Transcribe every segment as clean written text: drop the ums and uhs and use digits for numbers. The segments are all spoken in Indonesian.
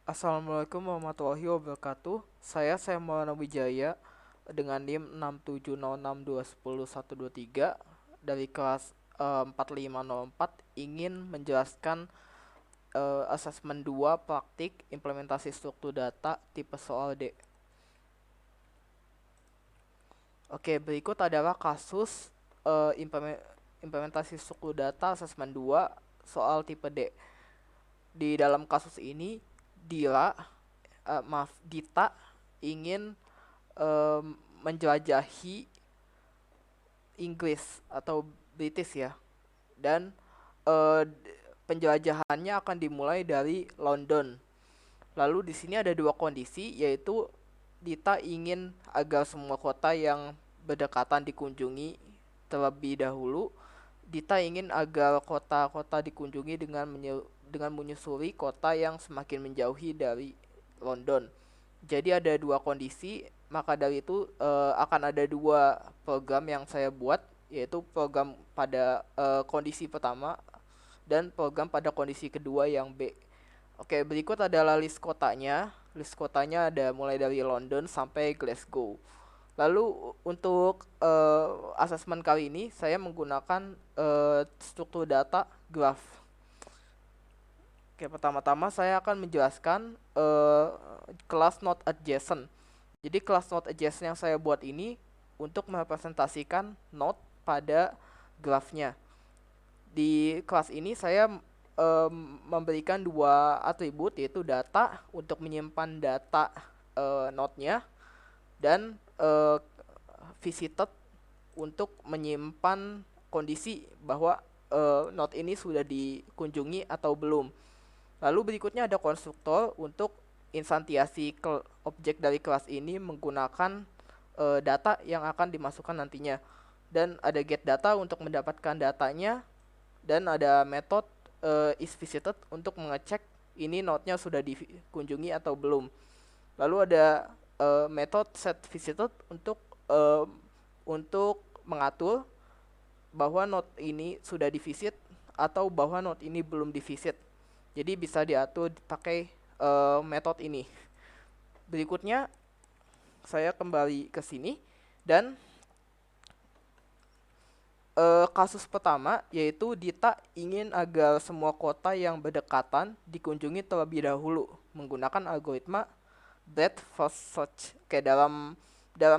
Assalamualaikum warahmatullahi wabarakatuh. Saya Maulana Wijaya dengan NIM 67062101123 dari kelas 4504 ingin menjelaskan asesmen 2 praktik implementasi struktur data tipe soal D. Oke, berikut adalah kasus implementasi struktur data asesmen 2 soal tipe D. Di dalam kasus ini Dita ingin menjelajahi Inggris atau British ya, dan eh, penjelajahannya akan dimulai dari London. Lalu di sini ada dua kondisi, yaitu Dita ingin agar semua kota yang berdekatan dikunjungi terlebih dahulu. Dita ingin agar kota-kota dikunjungi dengan menyusuri kota yang semakin menjauhi dari London. Jadi ada dua kondisi, maka dari itu akan ada dua program yang saya buat, yaitu program pada kondisi pertama dan program pada kondisi kedua yang B. Oke, berikut adalah list kotanya. List kotanya ada mulai dari London sampai Glasgow. Lalu untuk asesmen kali ini saya menggunakan struktur data graph. Oke, pertama-tama saya akan menjelaskan kelas not adjacent. Jadi kelas not adjacent yang saya buat ini untuk merepresentasikan node pada grafnya. Di kelas ini saya memberikan dua atribut, yaitu data untuk menyimpan data node-nya, dan visited untuk menyimpan kondisi bahwa node ini sudah dikunjungi atau belum. Lalu berikutnya ada konstruktor untuk instansiasi objek dari kelas ini menggunakan data yang akan dimasukkan nantinya. Dan ada get data untuk mendapatkan datanya, dan ada metode is visited untuk mengecek ini node-nya sudah dikunjungi atau belum. Lalu ada metode set visited uh, untuk mengatur bahwa node ini sudah divisit atau bahwa node ini belum divisit. Jadi bisa diatur pakai metode ini. Berikutnya saya kembali ke sini dan kasus pertama, yaitu Dita ingin agar semua kota yang berdekatan dikunjungi terlebih dahulu menggunakan algoritma breadth first search. Oke, dalam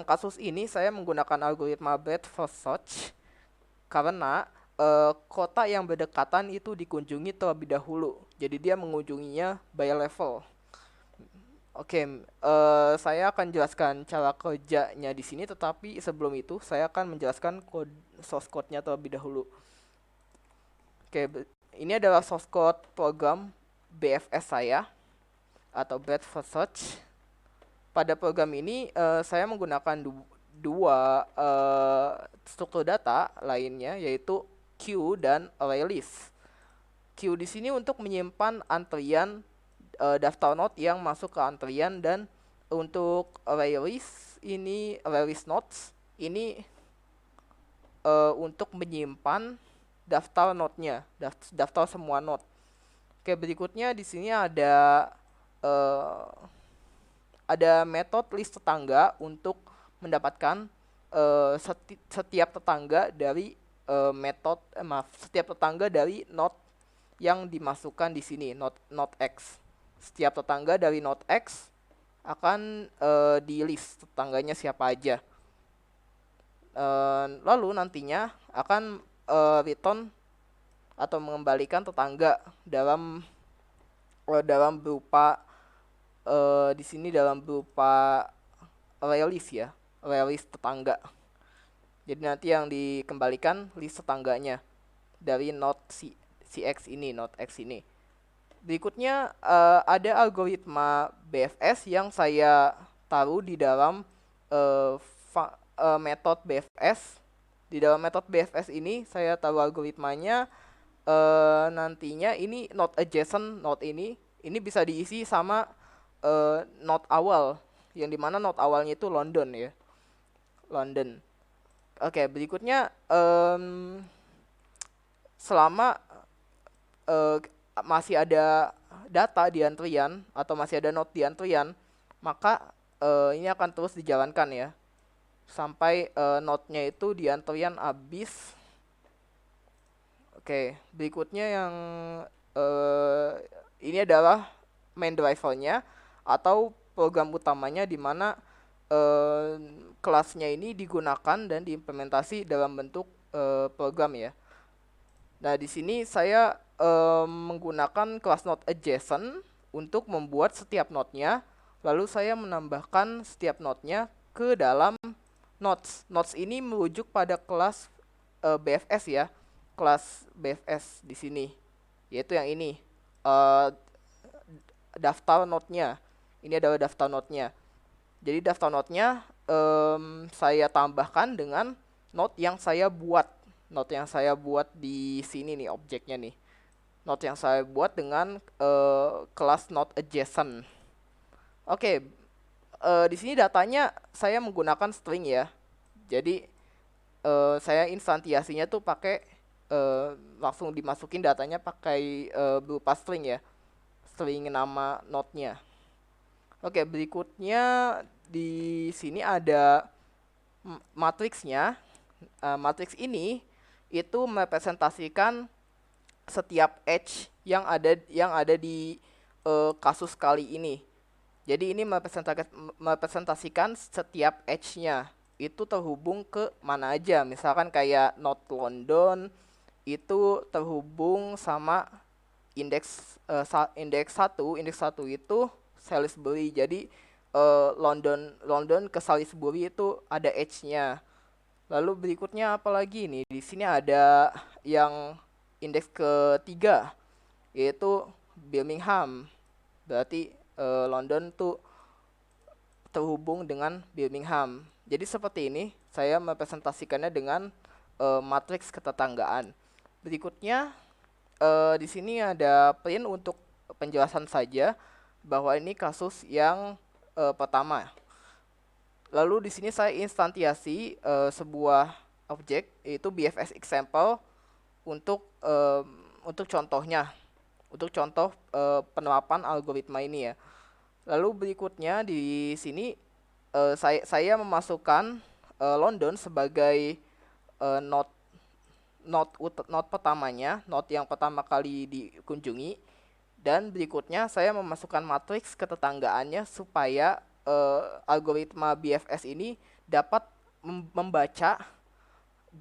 kasus ini saya menggunakan algoritma breadth first search karena kota yang berdekatan itu dikunjungi terlebih dahulu. Jadi dia mengunjunginya by level. Oke, saya akan jelaskan cara kerjanya di sini, tetapi sebelum itu saya akan menjelaskan source code-nya terlebih dahulu. Oke, ini adalah source code program BFS saya atau Breadth First Search. Pada program ini saya menggunakan dua struktur data lainnya, yaitu queue dan array list. Queue di sini untuk menyimpan antrian daftar node yang masuk ke antrian, dan untuk array list nodes ini untuk menyimpan daftar node-nya, daftar semua node. Oke, berikutnya di sini uh, ada metode list tetangga untuk mendapatkan setiap tetangga dari setiap tetangga dari node yang dimasukkan di sini, node X. Setiap tetangga dari node X akan di list tetangganya siapa aja. Lalu nantinya akan return atau mengembalikan tetangga dalam berupa di sini dalam berupa array list ya, array list tetangga. Jadi nanti yang dikembalikan list tetangganya dari node CX ini, node X ini. Berikutnya ada algoritma BFS yang saya taruh di dalam metode BFS. Di dalam metode BFS ini saya taruh algoritmanya. Nantinya ini node adjacent node ini bisa diisi sama node awal, yang dimana node awalnya itu London ya, London. Oke, berikutnya selama masih ada data di antrian atau masih ada node di antrian, maka ini akan terus dijalankan ya sampai node-nya itu di antrian habis. Oke, berikutnya yang eh, ini adalah main driver-nya atau program utamanya, di mana eh, kelasnya ini digunakan dan diimplementasi dalam bentuk program ya. Nah, di sini saya menggunakan kelas node adjacent untuk membuat setiap node-nya, lalu saya menambahkan setiap node-nya ke dalam nodes. Nodes ini merujuk pada kelas BFS ya, kelas BFS di sini, yaitu yang ini, eh, daftar node-nya. Ini adalah daftar node-nya. Jadi daftar node-nya saya tambahkan dengan node yang saya buat. Node yang saya buat di sini nih objeknya nih. Node yang saya buat dengan kelas node adjacent. Oke, di sini datanya saya menggunakan string ya. Jadi saya instansiasinya tuh pakai langsung dimasukin datanya pakai berupa string ya. String nama node-nya. Oke, berikutnya di sini ada matriksnya. Matriks ini itu merepresentasikan setiap edge yang ada di kasus kali ini. Jadi ini merepresentasikan setiap edge-nya itu terhubung ke mana aja. Misalkan kayak node London itu terhubung sama indeks 1. Indeks 1 itu Salisbury. Jadi London ke Salisbury itu ada edge-nya. Lalu berikutnya apa lagi nih? Di sini ada yang indeks ketiga, yaitu Birmingham. Berarti London tuh terhubung dengan Birmingham. Jadi seperti ini saya merepresentasikannya dengan matriks ketetanggaan. Berikutnya di sini ada print untuk penjelasan saja bahwa ini kasus yang pertama. Lalu di sini saya instansiasi sebuah objek, yaitu BFS example untuk contohnya, untuk contoh penerapan algoritma ini ya. Lalu berikutnya di sini saya memasukkan London sebagai node node pertamanya, node yang pertama kali dikunjungi, dan berikutnya saya memasukkan matriks ketetanggaannya supaya algoritma BFS ini dapat membaca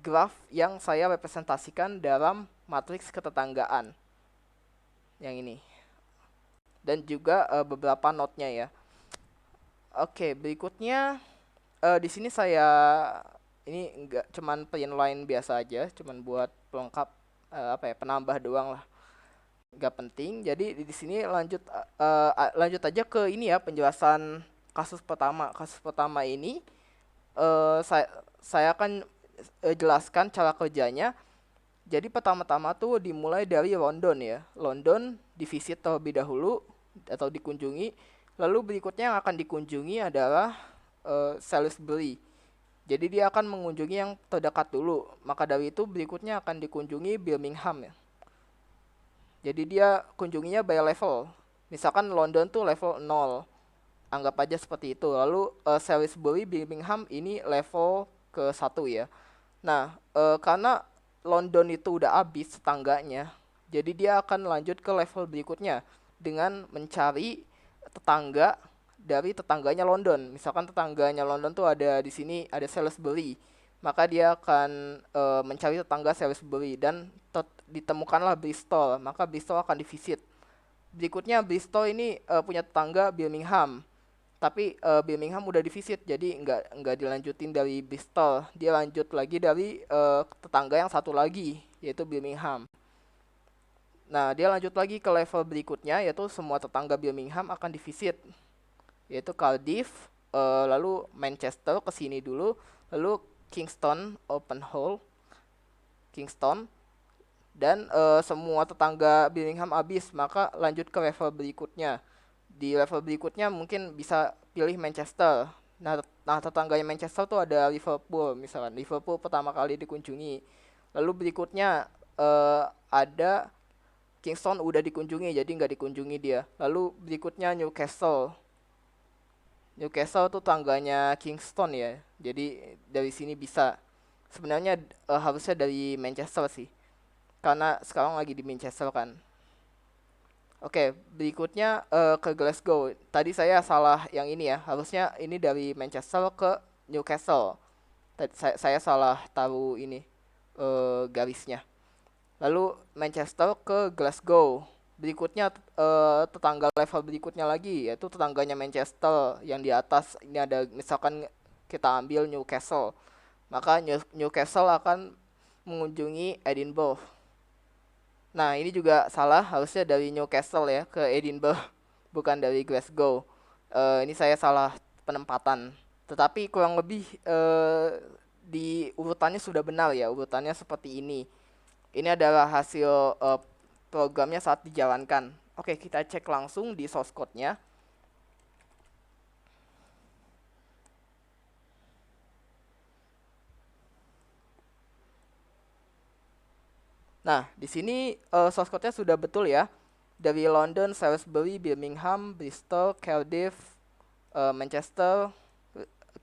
graf yang saya representasikan dalam matriks ketetanggaan yang ini, dan juga beberapa node-nya ya. Oke, berikutnya di sini saya ini enggak cuman print line biasa aja, cuman buat pelengkap penambah doang lah, nggak penting. Jadi di sini lanjut aja ke ini ya, penjelasan kasus pertama. Kasus pertama ini saya akan jelaskan cara kerjanya. Jadi pertama-tama tuh dimulai dari London ya. London divisit terlebih dahulu atau dikunjungi. Lalu berikutnya yang akan dikunjungi adalah Salisbury. Jadi dia akan mengunjungi yang terdekat dulu. Maka dari itu berikutnya akan dikunjungi Birmingham ya. Jadi dia kunjunginya by level. Misalkan London tuh level 0. Anggap aja seperti itu. Lalu Salisbury, Birmingham ini level ke 1 ya. Nah, karena London itu udah habis tetangganya, jadi dia akan lanjut ke level berikutnya dengan mencari tetangga dari tetangganya London. Misalkan tetangganya London tuh ada di sini, ada Salisbury, maka dia akan mencari tetangga Salisbury dan ditemukanlah Bristol, maka Bristol akan divisit. Berikutnya Bristol ini punya tetangga Birmingham, tapi Birmingham udah divisit, jadi nggak dilanjutin dari Bristol, dia lanjut lagi dari tetangga yang satu lagi, yaitu Birmingham. Nah, dia lanjut lagi ke level berikutnya, yaitu semua tetangga Birmingham akan divisit, yaitu Cardiff, lalu Manchester ke sini dulu, lalu Kingston, Kingston, dan semua tetangga Birmingham habis, maka lanjut ke level berikutnya. Di level berikutnya mungkin bisa pilih Manchester. Nah, tetangganya Manchester tuh ada Liverpool, misalkan Liverpool pertama kali dikunjungi. Lalu berikutnya ada Kingston udah dikunjungi jadi nggak dikunjungi dia. Lalu berikutnya Newcastle. Newcastle tuh tangganya Kingston ya. Jadi dari sini bisa. Sebenarnya harusnya dari Manchester sih. Karena sekarang lagi di Manchester kan. Oke, berikutnya ke Glasgow. Tadi saya salah yang ini ya. Harusnya ini dari Manchester ke Newcastle. Saya salah taruh ini garisnya. Lalu Manchester ke Glasgow. Berikutnya tetangga level berikutnya lagi yaitu tetangganya Manchester yang di atas ini ada misalkan kita ambil Newcastle. Maka Newcastle akan mengunjungi Edinburgh. Nah, ini juga salah, harusnya dari Newcastle ya ke Edinburgh, bukan dari Glasgow. Ini saya salah penempatan. Tetapi kurang lebih di urutannya sudah benar ya, urutannya seperti ini. Ini adalah hasil programnya saat dijalankan. Oke, kita cek langsung di source code-nya. Nah, di sini source code-nya sudah betul ya. Dari London, Salisbury, Birmingham, Bristol, Cardiff, Manchester,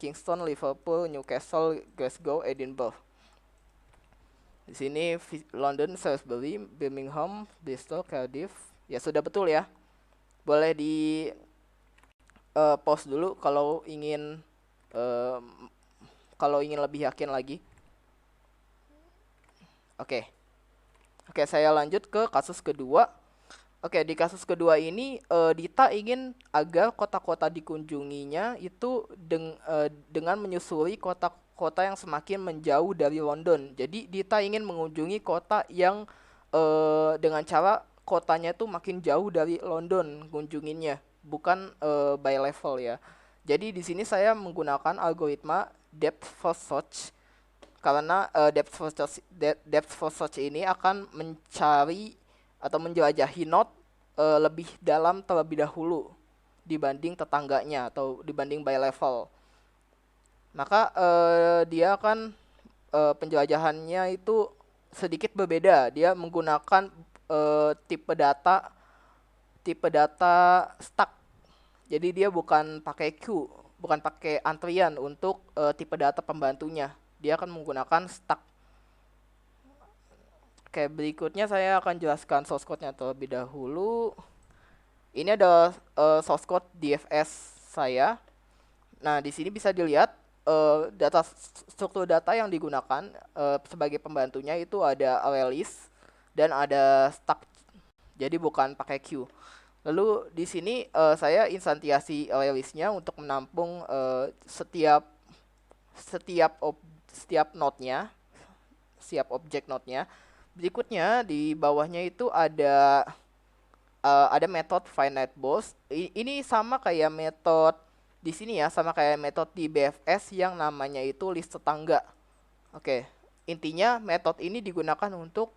Kingston, Liverpool, Newcastle, Glasgow, Edinburgh. Di sini London, Salisbury, Birmingham, Bristol, Cardiff. Ya sudah betul ya. Boleh di pause dulu kalau ingin lebih yakin lagi. Oke. Oke, saya lanjut ke kasus kedua. Oke, di kasus kedua ini Dita ingin agar kota-kota dikunjunginya itu dengan menyusuri kota-kota yang semakin menjauh dari London. Jadi Dita ingin mengunjungi kota yang dengan cara kotanya itu makin jauh dari London kunjunginnya, bukan by level ya. Jadi di sini saya menggunakan algoritma depth first search karena depth first search ini akan mencari atau menjelajahi node lebih dalam terlebih dahulu dibanding tetangganya atau dibanding by level. Maka dia akan penjelajahannya itu sedikit berbeda. Dia menggunakan tipe data stack. Jadi dia bukan pakai queue, bukan pakai antrian untuk tipe data pembantunya. Dia akan menggunakan stack. Oke, berikutnya saya akan jelaskan source code-nya terlebih dahulu. Ini ada source code DFS saya. Nah, di sini bisa dilihat struktur data yang digunakan sebagai pembantunya itu ada ArrayList dan ada stack. Jadi bukan pakai queue. Lalu di sini saya instansiasi ArrayList-nya untuk menampung setiap node-nya, setiap objek node-nya. Berikutnya di bawahnya itu ada metode findNetBoss. Ini sama kayak metode di sini ya, sama kayak metode di BFS yang namanya itu list tetangga. Oke, intinya metode ini digunakan untuk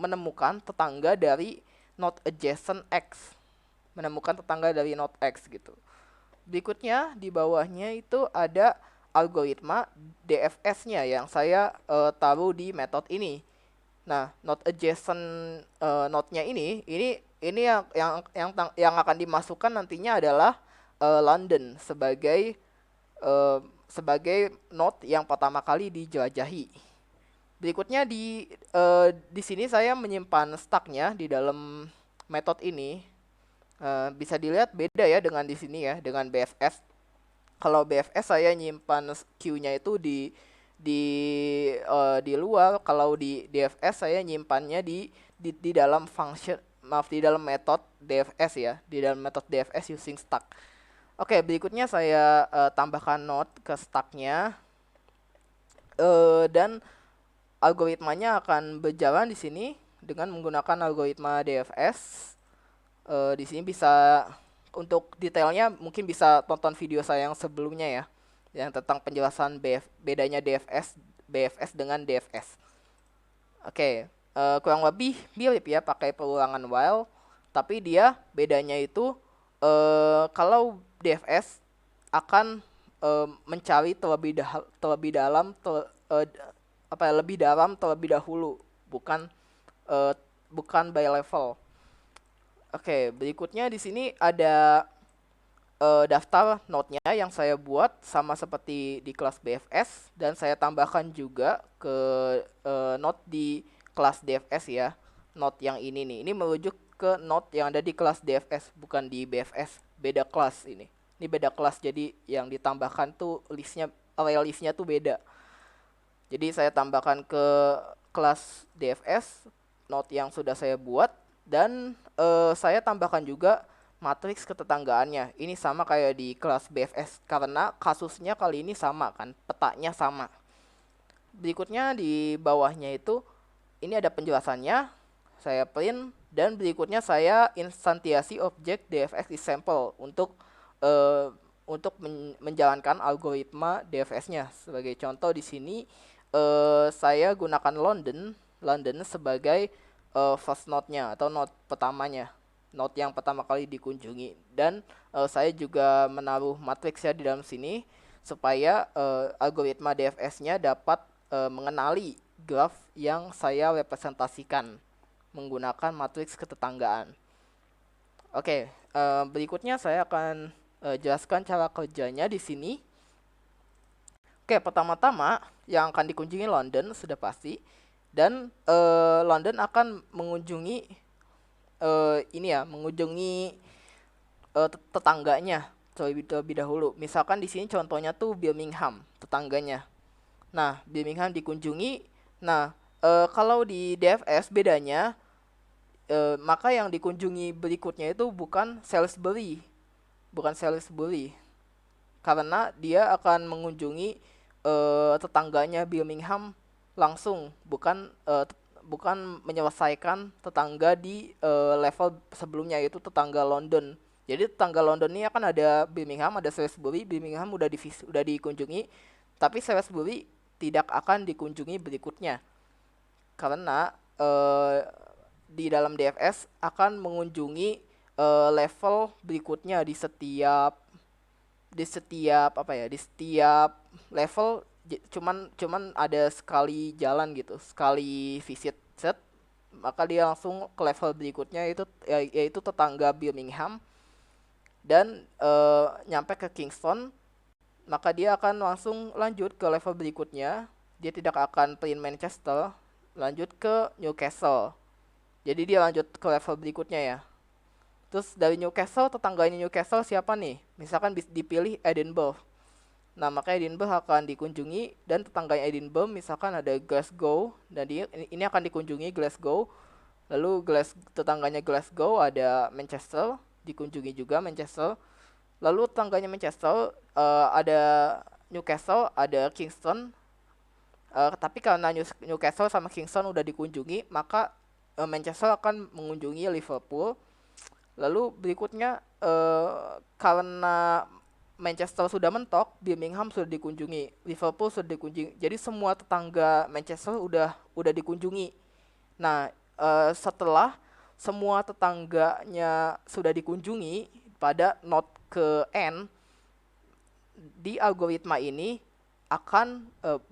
menemukan tetangga dari node adjacent X. Menemukan tetangga dari node X gitu. Berikutnya di bawahnya itu ada algoritma DFS-nya yang saya taruh di metode ini. Nah, node adjacent node-nya ini yang akan dimasukkan nantinya adalah London sebagai node yang pertama kali dijelajahi. Berikutnya di sini saya menyimpan stacknya di dalam metode ini. Bisa dilihat beda ya dengan di sini ya, dengan BFS. Kalau BFS saya nyimpan queue-nya itu di luar. Kalau di DFS saya nyimpannya di dalam function, di dalam metode DFS ya, di dalam metode DFS using stack. Oke, berikutnya saya tambahkan node ke stacknya dan algoritmanya akan berjalan di sini dengan menggunakan algoritma DFS. Di sini bisa untuk detailnya mungkin bisa tonton video saya yang sebelumnya ya, yang tentang penjelasan bedanya BFS dengan DFS. Oke, kurang lebih mirip ya pakai perulangan while, tapi dia bedanya itu kalau DFS akan mencari lebih dalam terlebih dahulu, bukan by level. Oke, berikutnya di sini ada daftar node-nya yang saya buat sama seperti di kelas BFS, dan saya tambahkan juga ke node di kelas DFS ya. Node yang ini nih, ini merujuk ke node yang ada di kelas DFS, bukan di BFS. Beda kelas ini. Ini beda kelas, jadi yang ditambahkan tuh listnya, array listnya tuh beda. Jadi saya tambahkan ke kelas DFS node yang sudah saya buat, dan saya tambahkan juga matriks ketetanggaannya. Ini sama kayak di kelas BFS karena kasusnya kali ini sama kan, petanya sama. Berikutnya di bawahnya itu ini ada penjelasannya, saya print, dan berikutnya saya instansiasi objek DFS is sample eh, untuk menjalankan algoritma DFS-nya. Sebagai contoh di sini saya gunakan London sebagai first node-nya atau node pertamanya, node yang pertama kali dikunjungi, dan saya juga menaruh matriks ya di dalam sini supaya algoritma DFS-nya dapat mengenali graf yang saya representasikan menggunakan matriks ketetanggaan. Oke, berikutnya saya akan jelaskan cara kerjanya di sini. Oke, pertama-tama yang akan dikunjungi London sudah pasti, dan London akan mengunjungi ini ya, mengunjungi tetangganya terlebih dahulu. Misalkan di sini contohnya tuh Birmingham, tetangganya. Nah, Birmingham dikunjungi. Nah, kalau di DFS bedanya, maka yang dikunjungi berikutnya itu bukan Salisbury, karena dia akan mengunjungi tetangganya Birmingham langsung, bukan menyelesaikan tetangga di level sebelumnya, yaitu tetangga London. Jadi tetangga London ini akan ada Birmingham, ada Salisbury. Birmingham udah dikunjungi, tapi Salisbury tidak akan dikunjungi berikutnya karena di dalam DFS akan mengunjungi level berikutnya di setiap level. Cuman ada sekali jalan gitu, sekali visit set, maka dia langsung ke level berikutnya, yaitu tetangga Birmingham, dan nyampe ke Kingston, maka dia akan langsung lanjut ke level berikutnya. Dia tidak akan print Manchester, lanjut ke Newcastle. Jadi dia lanjut ke level berikutnya ya. Terus dari Newcastle, tetangganya Newcastle siapa nih? Misalkan dipilih Edinburgh. Nah, maka Edinburgh akan dikunjungi, dan tetangganya Edinburgh misalkan ada Glasgow, dan ini akan dikunjungi Glasgow. Lalu tetangganya Glasgow ada Manchester, dikunjungi juga Manchester. Lalu tetangganya Manchester ada Newcastle, ada Kingston. Tapi karena Newcastle sama Kingston udah dikunjungi, maka Manchester akan mengunjungi Liverpool. Lalu berikutnya karena Manchester sudah mentok, Birmingham sudah dikunjungi, Liverpool sudah dikunjungi. Jadi semua tetangga Manchester udah dikunjungi. Nah, setelah semua tetangganya sudah dikunjungi pada node ke N, di algoritma ini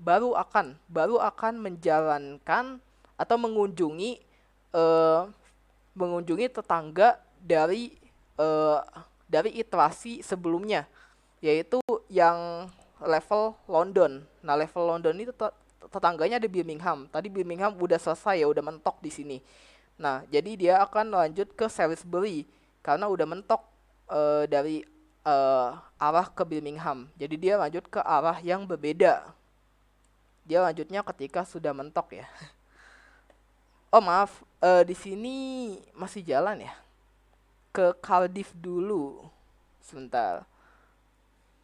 baru akan menjalankan atau mengunjungi tetangga eh, dari iterasi sebelumnya, yaitu yang level London. Nah, level London itu tetangganya ada Birmingham. Tadi Birmingham udah selesai ya, udah mentok di sini. Nah, jadi dia akan lanjut ke Salisbury karena udah mentok dari arah ke Birmingham. Jadi dia lanjut ke arah yang berbeda. Dia lanjutnya ketika sudah mentok ya. Oh maaf, di sini masih jalan ya. Ke Cardiff dulu. Sebentar.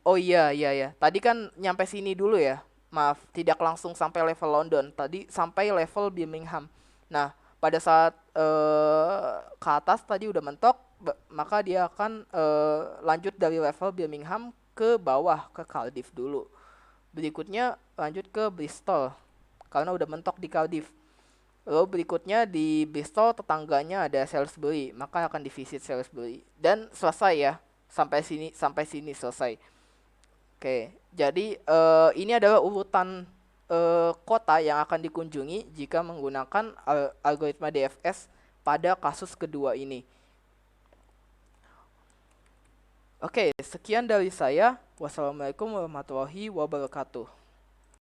Oh iya iya ya. Tadi kan nyampe sini dulu ya. Maaf, tidak langsung sampai level London. Tadi sampai level Birmingham. Nah, pada saat ke atas tadi udah mentok, maka dia akan lanjut dari level Birmingham ke bawah ke Cardiff dulu. Berikutnya lanjut ke Bristol karena udah mentok di Cardiff. Lalu berikutnya di Bristol tetangganya ada Salisbury, maka akan divisit Salisbury. Dan selesai ya. Sampai sini selesai. Oke, jadi ini adalah urutan kota yang akan dikunjungi jika menggunakan algoritma DFS pada kasus kedua ini. Oke, sekian dari saya. Wassalamualaikum warahmatullahi wabarakatuh.